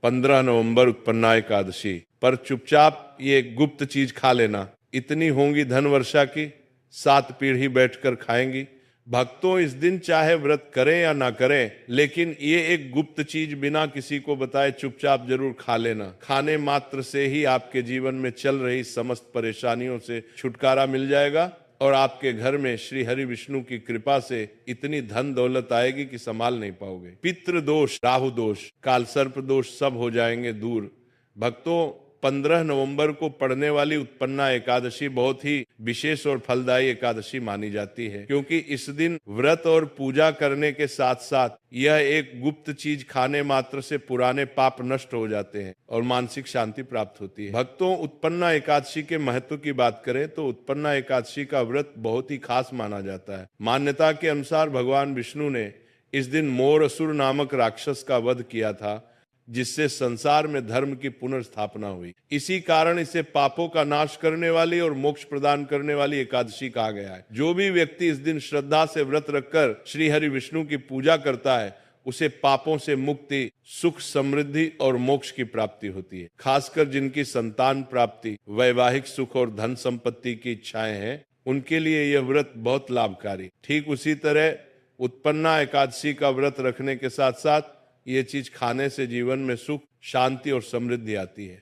15 नवंबर उत्पन्ना एकादशी पर चुपचाप ये गुप्त चीज खा लेना। इतनी होंगी धन वर्षा की, 7 पीढ़ी बैठकर खाएंगी। भक्तों, इस दिन चाहे व्रत करें या ना करें, लेकिन ये एक गुप्त चीज बिना किसी को बताए चुपचाप जरूर खा लेना। खाने मात्र से ही आपके जीवन में चल रही समस्त परेशानियों से छुटकारा मिल जाएगा और आपके घर में श्री हरि विष्णु की कृपा से इतनी धन दौलत आएगी कि संभाल नहीं पाओगे। पितृ दोष, राहु दोष, काल सर्प दोष सब हो जाएंगे दूर। भक्तों, 15 नवंबर को पड़ने वाली उत्पन्ना एकादशी बहुत ही विशेष और फलदायी एकादशी मानी जाती है, क्योंकि इस दिन व्रत और पूजा करने के साथ साथ यह एक गुप्त चीज खाने मात्र से पुराने पाप नष्ट हो जाते हैं और मानसिक शांति प्राप्त होती है। भक्तों, उत्पन्ना एकादशी के महत्व की बात करें तो उत्पन्ना एकादशी का व्रत बहुत ही खास माना जाता है। मान्यता के अनुसार भगवान विष्णु ने इस दिन मोर असुर नामक राक्षस का वध किया था, जिससे संसार में धर्म की पुनर्स्थापना हुई। इसी कारण इसे पापों का नाश करने वाली और मोक्ष प्रदान करने वाली एकादशी कहा गया है। जो भी व्यक्ति इस दिन श्रद्धा से व्रत रखकर श्री हरि विष्णु की पूजा करता है, उसे पापों से मुक्ति, सुख, समृद्धि और मोक्ष की प्राप्ति होती है। खासकर जिनकी संतान प्राप्ति, वैवाहिक सुख और धन संपत्ति की इच्छाएं हैं, उनके लिए यह व्रत बहुत लाभकारी। ठीक उसी तरह उत्पन्ना एकादशी का व्रत रखने के साथ साथ ये चीज खाने से जीवन में सुख, शांति और समृद्धि आती है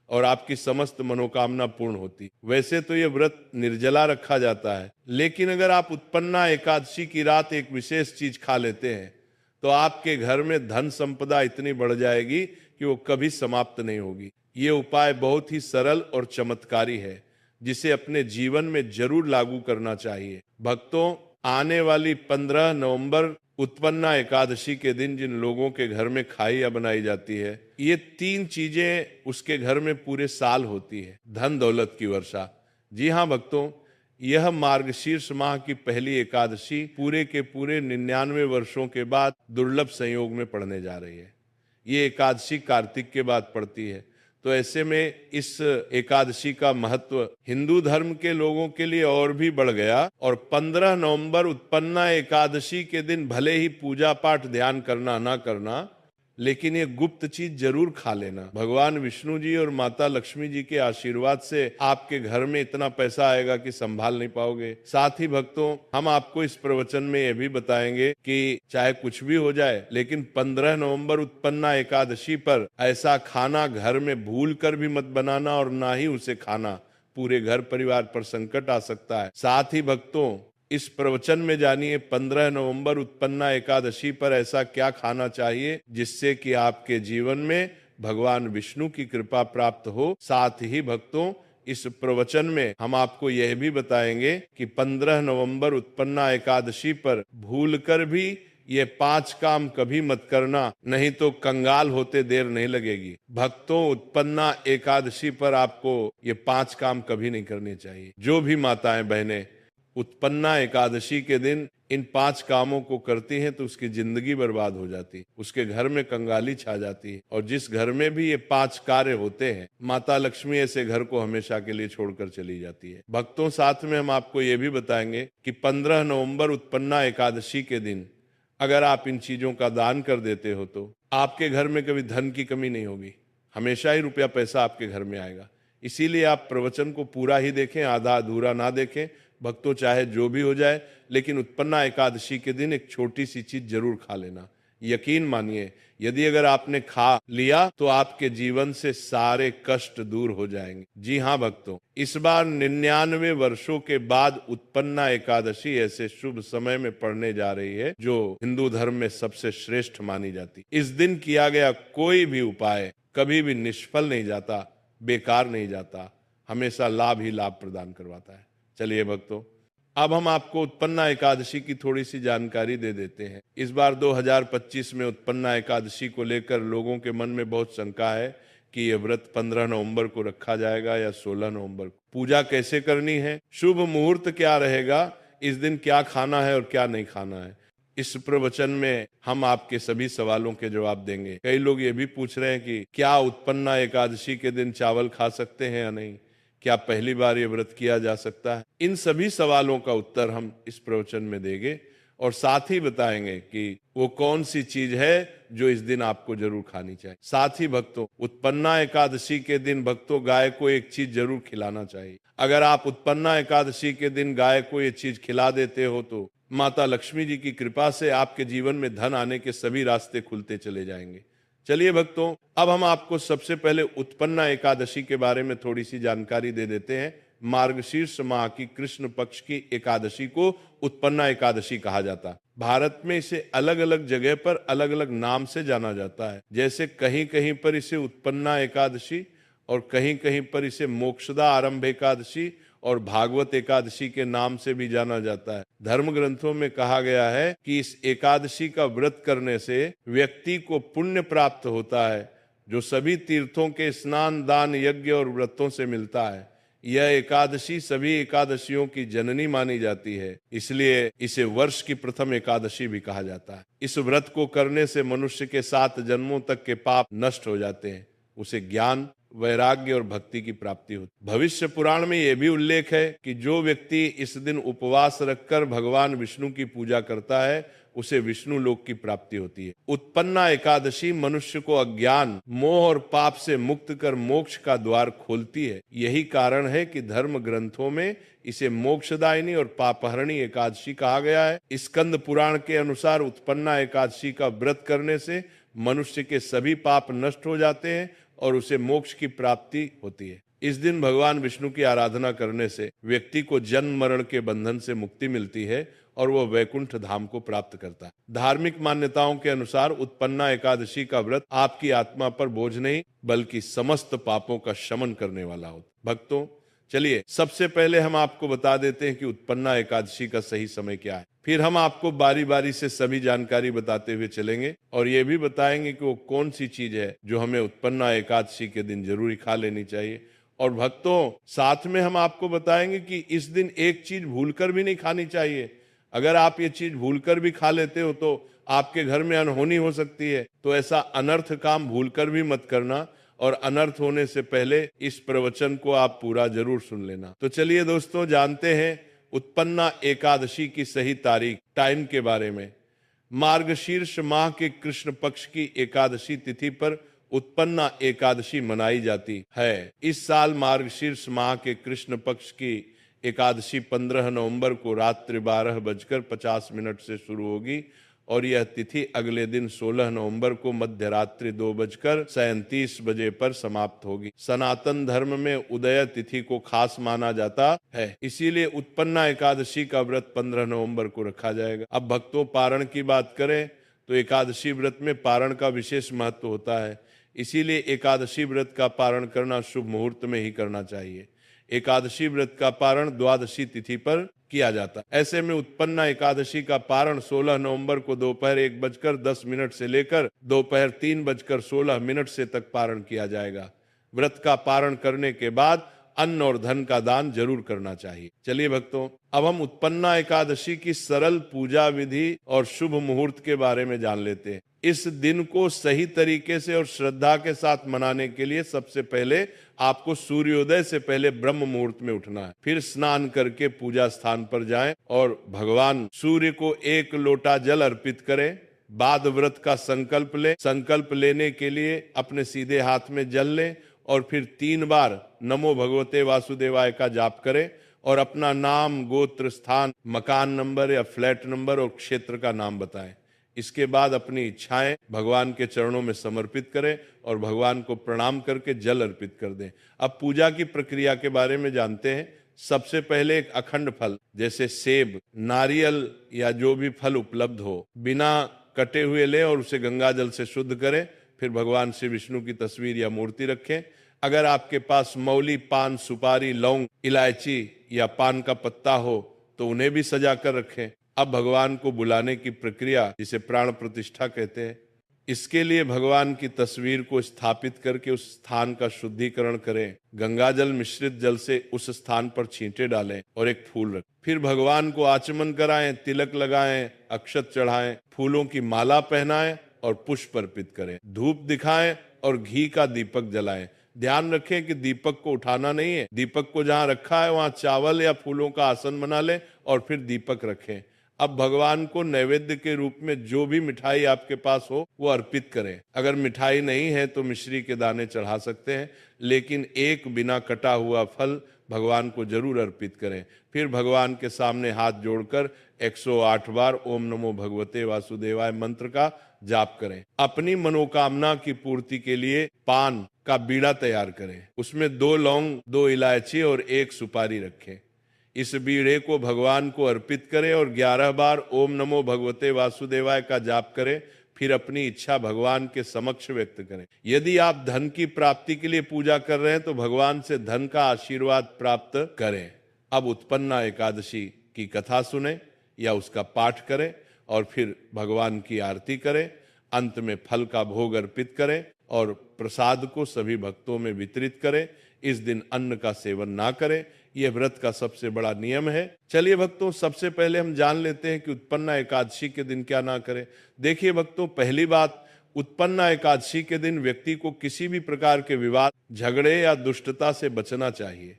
और आपकी समस्त मनोकामना पूर्ण होती। वैसे तो ये व्रत निर्जला रखा जाता है, लेकिन अगर आप उत्पन्ना एकादशी की रात एक विशेष चीज खा लेते हैं तो आपके घर में धन संपदा इतनी बढ़ जाएगी कि वो कभी समाप्त नहीं होगी। ये उपाय बहुत ही सरल और चमत्कारी है, जिसे अपने जीवन में जरूर लागू करना चाहिए। भक्तों, आने वाली 15 नवंबर उत्पन्ना एकादशी के दिन जिन लोगों के घर में खाइयां बनाई जाती है, ये 3 चीजें उसके घर में पूरे साल होती है। धन दौलत की वर्षा। जी हाँ भक्तों, यह मार्गशीर्ष माह की पहली एकादशी पूरे के पूरे 99 वर्षों के बाद दुर्लभ संयोग में पड़ने जा रही है। ये एकादशी कार्तिक के बाद पड़ती है, तो ऐसे में इस एकादशी का महत्व हिंदू धर्म के लोगों के लिए और भी बढ़ गया और 15 नवंबर उत्पन्ना एकादशी के दिन भले ही पूजा पाठ ध्यान करना ना करना, लेकिन ये गुप्त चीज जरूर खा लेना। भगवान विष्णु जी और माता लक्ष्मी जी के आशीर्वाद से आपके घर में इतना पैसा आएगा कि संभाल नहीं पाओगे। साथ ही भक्तों, हम आपको इस प्रवचन में यह भी बताएंगे कि चाहे कुछ भी हो जाए, लेकिन 15 नवंबर उत्पन्ना एकादशी पर ऐसा खाना घर में भूल कर भी मत बनाना और ना ही उसे खाना। पूरे घर परिवार पर संकट आ सकता है। साथ ही भक्तों, इस प्रवचन में जानिए 15 नवंबर उत्पन्ना एकादशी पर ऐसा क्या खाना चाहिए जिससे कि आपके जीवन में भगवान विष्णु की कृपा प्राप्त हो। साथ ही भक्तों, इस प्रवचन में हम आपको यह भी बताएंगे कि 15 नवंबर उत्पन्ना एकादशी पर भूलकर भी ये 5 काम कभी मत करना, नहीं तो कंगाल होते देर नहीं लगेगी। भक्तों, उत्पन्ना एकादशी पर आपको ये 5 काम कभी नहीं करने चाहिए। जो भी माताएं बहनें उत्पन्ना एकादशी के दिन इन 5 कामों को करती हैं तो उसकी जिंदगी बर्बाद हो जाती है, उसके घर में कंगाली छा जाती है। और जिस घर में भी ये 5 कार्य होते हैं, माता लक्ष्मी ऐसे घर को हमेशा के लिए छोड़कर चली जाती है। भक्तों, साथ में हम आपको ये भी बताएंगे कि 15 नवंबर उत्पन्ना एकादशी के दिन अगर आप इन चीजों का दान कर देते हो तो आपके घर में कभी धन की कमी नहीं होगी, हमेशा ही रुपया पैसा आपके घर में आएगा। इसीलिए आप प्रवचन को पूरा ही देखें, आधा अधूरा ना देखें। भक्तों, चाहे जो भी हो जाए, लेकिन उत्पन्ना एकादशी के दिन एक छोटी सी चीज जरूर खा लेना। यकीन मानिए, यदि अगर आपने खा लिया तो आपके जीवन से सारे कष्ट दूर हो जाएंगे। जी हाँ भक्तों, इस बार 99 वर्षों के बाद उत्पन्ना एकादशी ऐसे शुभ समय में पड़ने जा रही है जो हिंदू धर्म में सबसे श्रेष्ठ मानी जाती। इस दिन किया गया कोई भी उपाय कभी भी निष्फल नहीं जाता, बेकार नहीं जाता, हमेशा लाभ ही लाभ प्रदान करवाता है। चलिए भक्तों, अब हम आपको उत्पन्ना एकादशी की थोड़ी सी जानकारी दे देते हैं। इस बार 2025 में उत्पन्ना एकादशी को लेकर लोगों के मन में बहुत शंका है कि यह व्रत 15 नवंबर को रखा जाएगा या 16 नवंबर को। पूजा कैसे करनी है, शुभ मुहूर्त क्या रहेगा, इस दिन क्या खाना है और क्या नहीं खाना है, इस प्रवचन में हम आपके सभी सवालों के जवाब देंगे। कई लोग ये भी पूछ रहे हैं कि क्या उत्पन्ना एकादशी के दिन चावल खा सकते हैं या नहीं, क्या पहली बार ये व्रत किया जा सकता है। इन सभी सवालों का उत्तर हम इस प्रवचन में देंगे और साथ ही बताएंगे कि वो कौन सी चीज है जो इस दिन आपको जरूर खानी चाहिए। साथ ही भक्तों, उत्पन्ना एकादशी के दिन भक्तों गाय को एक चीज जरूर खिलाना चाहिए। अगर आप उत्पन्ना एकादशी के दिन गाय को ये चीज खिला देते हो तो माता लक्ष्मी जी की कृपा से आपके जीवन में धन आने के सभी रास्ते खुलते चले जाएंगे। चलिए भक्तों, अब हम आपको सबसे पहले उत्पन्ना एकादशी के बारे में थोड़ी सी जानकारी दे देते हैं। मार्गशीर्ष माह की कृष्ण पक्ष की एकादशी को उत्पन्ना एकादशी कहा जाता है। भारत में इसे अलग अलग जगह पर अलग अलग नाम से जाना जाता है। जैसे कहीं कहीं पर इसे उत्पन्ना एकादशी और कहीं कहीं पर इसे मोक्षदा आरंभ एकादशी और भागवत एकादशी के नाम से भी जाना जाता है। धर्म ग्रंथों में कहा गया है कि इस एकादशी का व्रत करने से व्यक्ति को पुण्य प्राप्त होता है, जो सभी तीर्थों के स्नान, दान, यज्ञ और व्रतों से मिलता है। यह एकादशी सभी एकादशियों की जननी मानी जाती है, इसलिए इसे वर्ष की प्रथम एकादशी भी कहा जाता है। इस व्रत को करने से मनुष्य के 7 जन्मों तक के पाप नष्ट हो जाते हैं, उसे ज्ञान, वैराग्य और भक्ति की प्राप्ति होती। भविष्य पुराण में यह भी उल्लेख है कि जो व्यक्ति इस दिन उपवास रखकर भगवान विष्णु की पूजा करता है उसे विष्णु लोक की प्राप्ति होती है। उत्पन्ना एकादशी मनुष्य को अज्ञान, मोह और पाप से मुक्त कर मोक्ष का द्वार खोलती है। यही कारण है कि धर्म ग्रंथों में इसे मोक्षदायिनी और पापहरणी एकादशी कहा गया है। स्कंद पुराण के अनुसार उत्पन्ना एकादशी का व्रत करने से मनुष्य के सभी पाप नष्ट हो जाते हैं और उसे मोक्ष की प्राप्ति होती है। इस दिन भगवान विष्णु की आराधना करने से व्यक्ति को जन्म मरण के बंधन से मुक्ति मिलती है और वह वैकुंठ धाम को प्राप्त करता है। धार्मिक मान्यताओं के अनुसार उत्पन्ना एकादशी का व्रत आपकी आत्मा पर बोझ नहीं बल्कि समस्त पापों का शमन करने वाला होता। भक्तों, चलिए सबसे पहले हम आपको बता देते हैं कि उत्पन्ना एकादशी का सही समय क्या है। फिर हम आपको बारी बारी से सभी जानकारी बताते हुए चलेंगे और ये भी बताएंगे कि वो कौन सी चीज है जो हमें उत्पन्ना एकादशी के दिन जरूरी खा लेनी चाहिए। और भक्तों, साथ में हम आपको बताएंगे कि इस दिन एक चीज भूलकर भी नहीं खानी चाहिए। अगर आप ये चीज भूलकर भी खा लेते हो तो आपके घर में अनहोनी हो सकती है, तो ऐसा अनर्थ काम भूलकर भी मत करना और अनर्थ होने से पहले इस प्रवचन को आप पूरा जरूर सुन लेना। तो चलिए दोस्तों, जानते हैं उत्पन्ना एकादशी की सही तारीख, टाइम के बारे में। मार्गशीर्ष माह के कृष्ण पक्ष की एकादशी तिथि पर उत्पन्ना एकादशी मनाई जाती है। इस साल मार्गशीर्ष माह के कृष्ण पक्ष की एकादशी 15 नवंबर को रात्रि 12:50 से शुरू होगी और यह तिथि अगले दिन 16 नवंबर को मध्य रात्रि 2:37 पर समाप्त होगी। सनातन धर्म में उदय तिथि को खास माना जाता है, इसीलिए उत्पन्ना एकादशी का व्रत 15 नवंबर को रखा जाएगा। अब भक्तों, पारण की बात करें तो एकादशी व्रत में पारण का विशेष महत्व होता है, इसीलिए एकादशी व्रत का पारण करना शुभ मुहूर्त में ही करना चाहिए। एकादशी व्रत का पारण द्वादशी तिथि पर किया जाता है। ऐसे में उत्पन्ना एकादशी का पारण 16 नवंबर को दोपहर 1:10 से लेकर दोपहर 3:16 से तक पारण किया जाएगा। व्रत का पारण करने के बाद अन्न और धन का दान जरूर करना चाहिए। चलिए भक्तों, अब हम उत्पन्ना एकादशी की सरल पूजा विधि और शुभ मुहूर्त के बारे में जान लेते हैं। इस दिन को सही तरीके से और श्रद्धा के साथ मनाने के लिए सबसे पहले आपको सूर्योदय से पहले ब्रह्म मुहूर्त में उठना है। फिर स्नान करके पूजा स्थान पर जाएं और भगवान सूर्य को 1 लोटा जल अर्पित करें। बाद व्रत का संकल्प लें। संकल्प लेने के लिए अपने सीधे हाथ में जल लें और फिर 3 बार नमो भगवते वासुदेवाय का जाप करें और अपना नाम, गोत्र, स्थान, मकान नंबर या फ्लैट नंबर और क्षेत्र का नाम बताएं। इसके बाद अपनी इच्छाएं भगवान के चरणों में समर्पित करें और भगवान को प्रणाम करके जल अर्पित कर दें। अब पूजा की प्रक्रिया के बारे में जानते हैं। सबसे पहले एक अखंड फल जैसे सेब, नारियल या जो भी फल उपलब्ध हो, बिना कटे हुए लें और उसे गंगा जल से शुद्ध करें। फिर भगवान श्री विष्णु की तस्वीर या मूर्ति रखें। अगर आपके पास मौली, पान, सुपारी, लौंग, इलायची या पान का पत्ता हो तो उन्हें भी सजा कर रखें। अब भगवान को बुलाने की प्रक्रिया, जिसे प्राण प्रतिष्ठा कहते हैं, इसके लिए भगवान की तस्वीर को स्थापित करके उस स्थान का शुद्धिकरण करें। गंगा जल मिश्रित जल से उस स्थान पर छींटे डालें और एक फूल रखें। फिर भगवान को आचमन कराएं, तिलक लगाएं, अक्षत चढ़ाएं, फूलों की माला पहनाएं और पुष्प अर्पित करें। धूप दिखाएं और घी का दीपक जलाएं। ध्यान रखें कि दीपक को उठाना नहीं है। दीपक को जहां रखा है वहां चावल या फूलों का आसन बना लें और फिर दीपक रखें। अब भगवान को नैवेद्य के रूप में जो भी मिठाई आपके पास हो वो अर्पित करें। अगर मिठाई नहीं है तो मिश्री के दाने चढ़ा सकते हैं, लेकिन एक बिना कटा हुआ फल भगवान को जरूर अर्पित करें। फिर भगवान के सामने हाथ जोड़कर 108 बार ओम नमो भगवते वासुदेवाय मंत्र का जाप करें। अपनी मनोकामना की पूर्ति के लिए पान का बीड़ा तैयार करें, उसमें 2 लौंग, 2 इलायची और 1 सुपारी रखें। इस बीड़े को भगवान को अर्पित करें और 11 बार ओम नमो भगवते वासुदेवाय का जाप करें। फिर अपनी इच्छा भगवान के समक्ष व्यक्त करें। यदि आप धन की प्राप्ति के लिए पूजा कर रहे हैं तो भगवान से धन का आशीर्वाद प्राप्त करें। अब उत्पन्ना एकादशी की कथा सुने या उसका पाठ करें और फिर भगवान की आरती करें। अंत में फल का भोग अर्पित करें और प्रसाद को सभी भक्तों में वितरित करें। इस दिन अन्न का सेवन ना करें, यह व्रत का सबसे बड़ा नियम है। चलिए भक्तों, सबसे पहले हम जान लेते हैं कि उत्पन्ना एकादशी के दिन क्या ना करें। देखिए भक्तों, पहली बात, उत्पन्ना एकादशी के दिन व्यक्ति को किसी भी प्रकार के विवाद, झगड़े या दुष्टता से बचना चाहिए।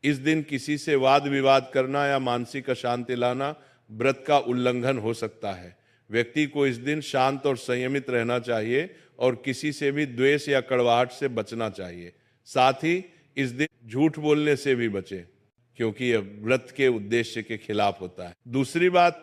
इस दिन किसी से वाद विवाद करना या मानसिक अशांति लाना व्रत का उल्लंघन हो सकता है। व्यक्ति को इस दिन शांत और संयमित रहना चाहिए और किसी से भी द्वेष या कड़वाहट से बचना चाहिए। साथ ही इस दिन झूठ बोलने से भी बचें, क्योंकि यह व्रत के उद्देश्य के खिलाफ होता है। दूसरी बात,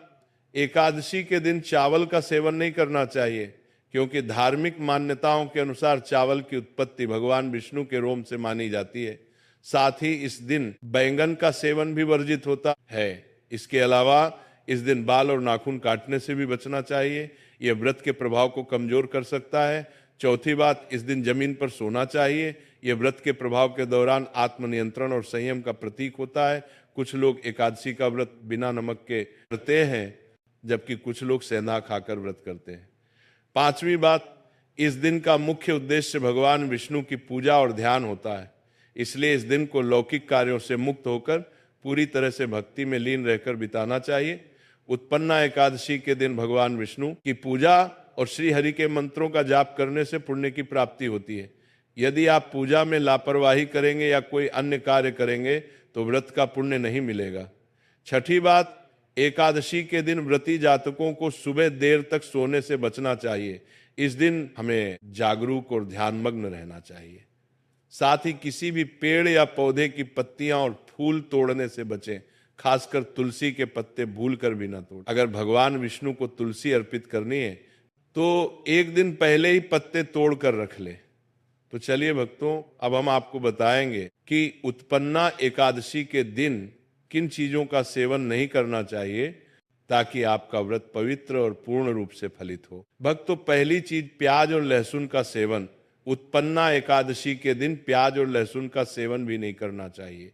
एकादशी के दिन चावल का सेवन नहीं करना चाहिए, क्योंकि धार्मिक मान्यताओं के अनुसार चावल की उत्पत्ति भगवान विष्णु के रोम से मानी जाती है। साथ ही इस दिन बैंगन का सेवन भी वर्जित होता है। इसके अलावा इस दिन बाल और नाखून काटने से भी बचना चाहिए, यह व्रत के प्रभाव को कमजोर कर सकता है। चौथी बात, इस दिन जमीन पर सोना चाहिए, यह व्रत के प्रभाव के दौरान आत्मनियंत्रण और संयम का प्रतीक होता है। कुछ लोग एकादशी का व्रत बिना नमक के करते हैं, जबकि कुछ लोग सेंधा खाकर व्रत करते हैं। पांचवी बात, इस दिन का मुख्य उद्देश्य भगवान विष्णु की पूजा और ध्यान होता है, इसलिए इस दिन को लौकिक कार्यों से मुक्त होकर पूरी तरह से भक्ति में लीन रहकर बिताना चाहिए। उत्पन्ना एकादशी के दिन भगवान विष्णु की पूजा और श्री हरि के मंत्रों का जाप करने से पुण्य की प्राप्ति होती है। यदि आप पूजा में लापरवाही करेंगे या कोई अन्य कार्य करेंगे तो व्रत का पुण्य नहीं मिलेगा। छठी बात, एकादशी के दिन व्रती जातकों को सुबह देर तक सोने से बचना चाहिए। इस दिन हमें जागरूक और ध्यानमग्न रहना चाहिए। साथ ही किसी भी पेड़ या पौधे की पत्तियां और फूल तोड़ने से बचें, खासकर तुलसी के पत्ते भूलकर भी ना तोड़ें। अगर भगवान विष्णु को तुलसी अर्पित करनी है तो एक दिन पहले ही पत्ते तोड़ कर रख ले। तो चलिए भक्तों, अब हम आपको बताएंगे कि उत्पन्ना एकादशी के दिन किन चीजों का सेवन नहीं करना चाहिए ताकि आपका व्रत पवित्र और पूर्ण रूप से फलित हो। भक्तों, पहली चीज, प्याज और लहसुन का सेवन। उत्पन्ना एकादशी के दिन प्याज और लहसुन का सेवन भी नहीं करना चाहिए।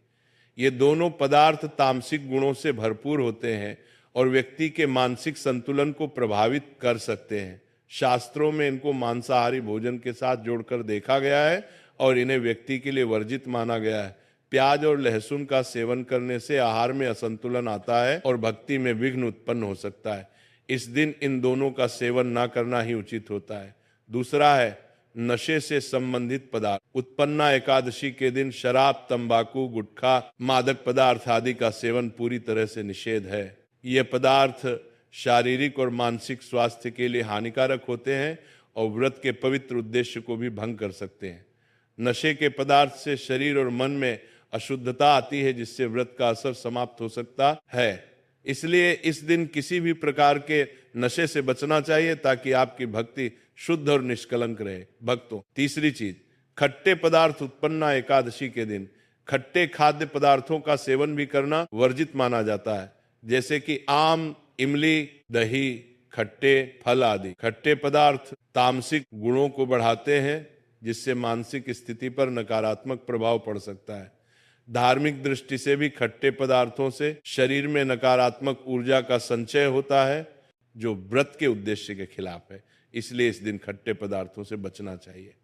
ये दोनों पदार्थ तामसिक गुणों से भरपूर होते हैं और व्यक्ति के मानसिक संतुलन को प्रभावित कर सकते हैं। शास्त्रों में इनको मांसाहारी भोजन के साथ जोड़कर देखा गया है और इन्हें व्यक्ति के लिए वर्जित माना गया है। प्याज और लहसुन का सेवन करने से आहार में असंतुलन आता है और भक्ति में विघ्न उत्पन्न हो सकता है। इस दिन इन दोनों का सेवन ना करना ही उचित होता है। दूसरा है नशे से संबंधित पदार्थ। उत्पन्ना एकादशी के दिन शराब, तंबाकू, गुटखा, मादक पदार्थ आदि का सेवन पूरी तरह से निषेध है। ये पदार्थ शारीरिक और मानसिक स्वास्थ्य के लिए हानिकारक होते हैं और व्रत के पवित्र उद्देश्य को भी भंग कर सकते हैं। नशे के पदार्थ से शरीर और मन में अशुद्धता आती है, जिससे व्रत का असर समाप्त हो सकता है। इसलिए इस दिन किसी भी प्रकार के नशे से बचना चाहिए ताकि आपकी भक्ति शुद्ध और निष्कलंक रहे। भक्तों, तीसरी चीज, खट्टे पदार्थ। उत्पन्ना एकादशी के दिन खट्टे खाद्य पदार्थों का सेवन भी करना वर्जित माना जाता है, जैसे कि आम, इमली, दही, खट्टे फल आदि। खट्टे पदार्थ तामसिक गुणों को बढ़ाते हैं, जिससे मानसिक स्थिति पर नकारात्मक प्रभाव पड़ सकता है। धार्मिक दृष्टि से भी खट्टे पदार्थों से शरीर में नकारात्मक ऊर्जा का संचय होता है, जो व्रत के उद्देश्य के खिलाफ है। इसलिए इस दिन खट्टे पदार्थों से बचना चाहिए।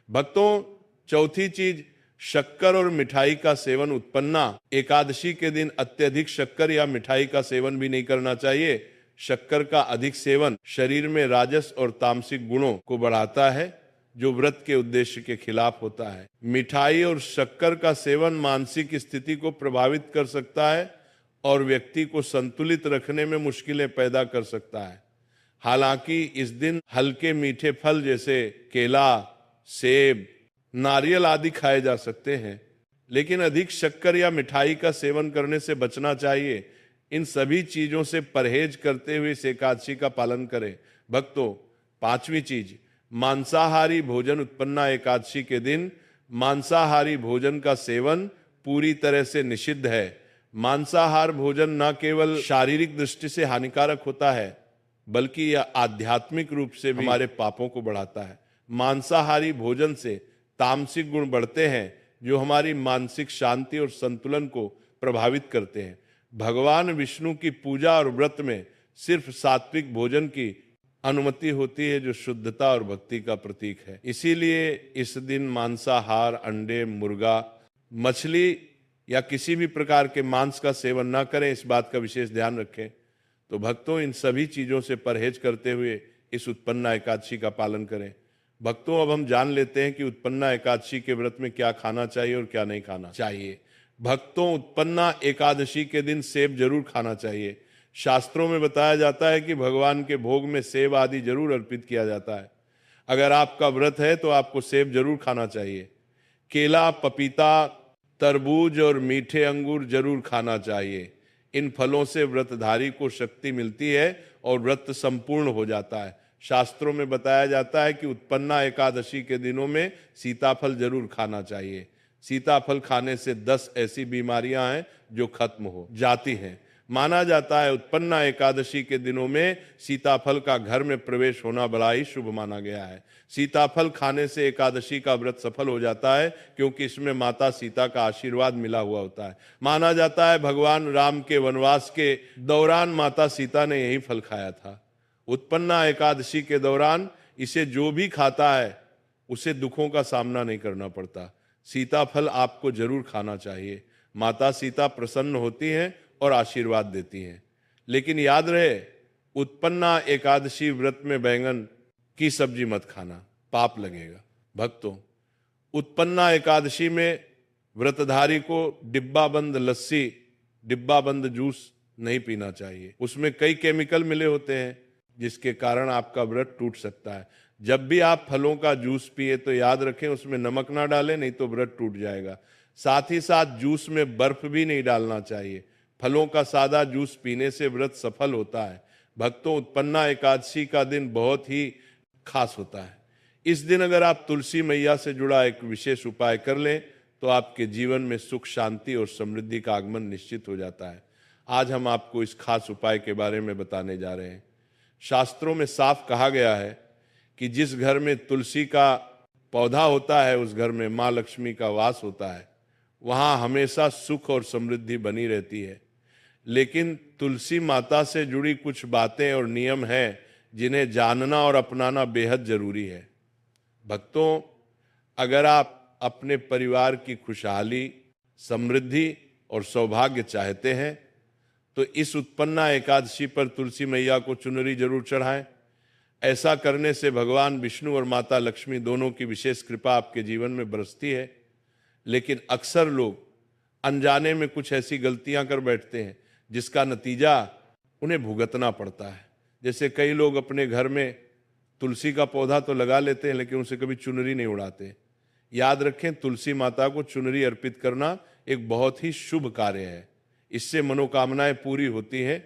भक्तों, चौथी चीज, शक्कर और मिठाई का सेवन। उत्पन्ना एकादशी के दिन अत्यधिक शक्कर या मिठाई का सेवन भी नहीं करना चाहिए। शक्कर का अधिक सेवन शरीर में राजस और तामसिक गुणों को बढ़ाता है, जो व्रत के उद्देश्य के खिलाफ होता है। मिठाई और शक्कर का सेवन मानसिक स्थिति को प्रभावित कर सकता है और व्यक्ति को संतुलित रखने में मुश्किलें पैदा कर सकता है। हालांकि इस दिन हल्के मीठे फल जैसे केला, सेब, नारियल आदि खाए जा सकते हैं, लेकिन अधिक शक्कर या मिठाई का सेवन करने से बचना चाहिए। इन सभी चीजों से परहेज करते हुए इस एकादशी का पालन करें। भक्तों, पांचवी चीज, मांसाहारी भोजन। उत्पन्ना एकादशी के दिन मांसाहारी भोजन का सेवन पूरी तरह से निषिद्ध है। मांसाहार भोजन न केवल शारीरिक दृष्टि से हानिकारक होता है, बल्कि यह आध्यात्मिक रूप से भी हमारे पापों को बढ़ाता है। मांसाहारी भोजन से तामसिक गुण बढ़ते हैं, जो हमारी मानसिक शांति और संतुलन को प्रभावित करते हैं। भगवान विष्णु की पूजा और व्रत में सिर्फ सात्विक भोजन की अनुमति होती है, जो शुद्धता और भक्ति का प्रतीक है। इसीलिए इस दिन मांसाहार, अंडे, मुर्गा, मछली या किसी भी प्रकार के मांस का सेवन ना करें, इस बात का विशेष ध्यान रखें। तो भक्तों, इन सभी चीजों से परहेज करते हुए इस उत्पन्ना एकादशी का पालन करें। भक्तों, अब हम जान लेते हैं कि उत्पन्ना एकादशी के व्रत में क्या खाना चाहिए और क्या नहीं खाना चाहिए। भक्तों, उत्पन्ना एकादशी के दिन सेब जरूर खाना चाहिए। शास्त्रों में बताया जाता है कि भगवान के भोग में सेब आदि जरूर अर्पित किया जाता है। अगर आपका व्रत है तो आपको सेब जरूर खाना चाहिए। केला, पपीता, तरबूज और मीठे अंगूर जरूर खाना चाहिए। इन फलों से व्रतधारी को शक्ति मिलती है और व्रत संपूर्ण हो जाता है। शास्त्रों में बताया जाता है कि उत्पन्ना एकादशी के दिनों में सीताफल जरूर खाना चाहिए। सीताफल खाने से 10 ऐसी बीमारियां हैं जो खत्म हो जाती हैं। माना जाता है उत्पन्ना एकादशी के दिनों में सीताफल का घर में प्रवेश होना बड़ा ही शुभ माना गया है। सीताफल खाने से एकादशी का व्रत सफल हो जाता है, क्योंकि इसमें माता सीता का आशीर्वाद मिला हुआ होता है। माना जाता है भगवान राम के वनवास के दौरान माता सीता ने यही फल खाया था। उत्पन्ना एकादशी के दौरान इसे जो भी खाता है उसे दुखों का सामना नहीं करना पड़ता। सीताफल आपको जरूर खाना चाहिए। माता सीता प्रसन्न होती हैं और आशीर्वाद देती हैं। लेकिन याद रहे, उत्पन्ना एकादशी व्रत में बैंगन की सब्जी मत खाना, पाप लगेगा। भक्तों, उत्पन्ना एकादशी में व्रतधारी को डिब्बा बंद लस्सी, डिब्बा बंद जूस नहीं पीना चाहिए। उसमें कई केमिकल मिले होते हैं, जिसके कारण आपका व्रत टूट सकता है। जब भी आप फलों का जूस पिए तो याद रखें उसमें नमक ना डालें, नहीं तो व्रत टूट जाएगा। साथ ही साथ जूस में बर्फ भी नहीं डालना चाहिए। फलों का सादा जूस पीने से व्रत सफल होता है। भक्तों, उत्पन्ना एकादशी का दिन बहुत ही खास होता है। इस दिन अगर आप तुलसी मैया से जुड़ा एक विशेष उपाय कर लें तो आपके जीवन में सुख, शांति और समृद्धि का आगमन निश्चित हो जाता है। आज हम आपको इस खास उपाय के बारे में बताने जा रहे हैं। शास्त्रों में साफ कहा गया है कि जिस घर में तुलसी का पौधा होता है उस घर में माँ लक्ष्मी का वास होता है। वहाँ हमेशा सुख और समृद्धि बनी रहती है। लेकिन तुलसी माता से जुड़ी कुछ बातें और नियम हैं जिन्हें जानना और अपनाना बेहद जरूरी है। भक्तों, अगर आप अपने परिवार की खुशहाली, समृद्धि और सौभाग्य चाहते हैं तो इस उत्पन्ना एकादशी पर तुलसी मैया को चुनरी जरूर चढ़ाएं। ऐसा करने से भगवान विष्णु और माता लक्ष्मी दोनों की विशेष कृपा आपके जीवन में बरसती है। लेकिन अक्सर लोग अनजाने में कुछ ऐसी गलतियां कर बैठते हैं जिसका नतीजा उन्हें भुगतना पड़ता है। जैसे कई लोग अपने घर में तुलसी का पौधा तो लगा लेते हैं लेकिन उसे कभी चुनरी नहीं उड़ाते। याद रखें, तुलसी माता को चुनरी अर्पित करना एक बहुत ही शुभ कार्य है। इससे मनोकामनाएं पूरी होती हैं।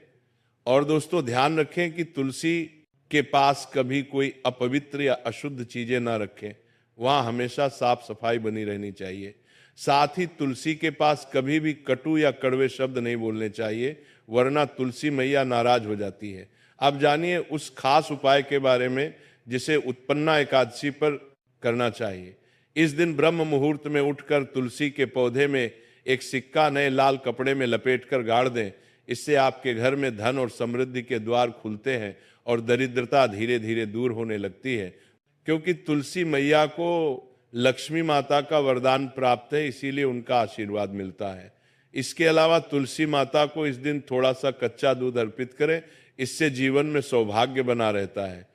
और दोस्तों, ध्यान रखें कि तुलसी के पास कभी कोई अपवित्र या अशुद्ध चीजें ना रखें। वहां हमेशा साफ सफाई बनी रहनी चाहिए। साथ ही तुलसी के पास कभी भी कटु या कड़वे शब्द नहीं बोलने चाहिए, वरना तुलसी मैया नाराज हो जाती है। अब जानिए उस खास उपाय के बारे में जिसे उत्पन्ना एकादशी पर करना चाहिए। इस दिन ब्रह्म मुहूर्त में उठकर तुलसी के पौधे में एक सिक्का नए लाल कपड़े में लपेटकर गाड़ दें। इससे आपके घर में धन और समृद्धि के द्वार खुलते हैं और दरिद्रता धीरे धीरे दूर होने लगती है। क्योंकि तुलसी मैया को लक्ष्मी माता का वरदान प्राप्त है, इसीलिए उनका आशीर्वाद मिलता है। इसके अलावा तुलसी माता को इस दिन थोड़ा सा कच्चा दूध अर्पित करें। इससे जीवन में सौभाग्य बना रहता है।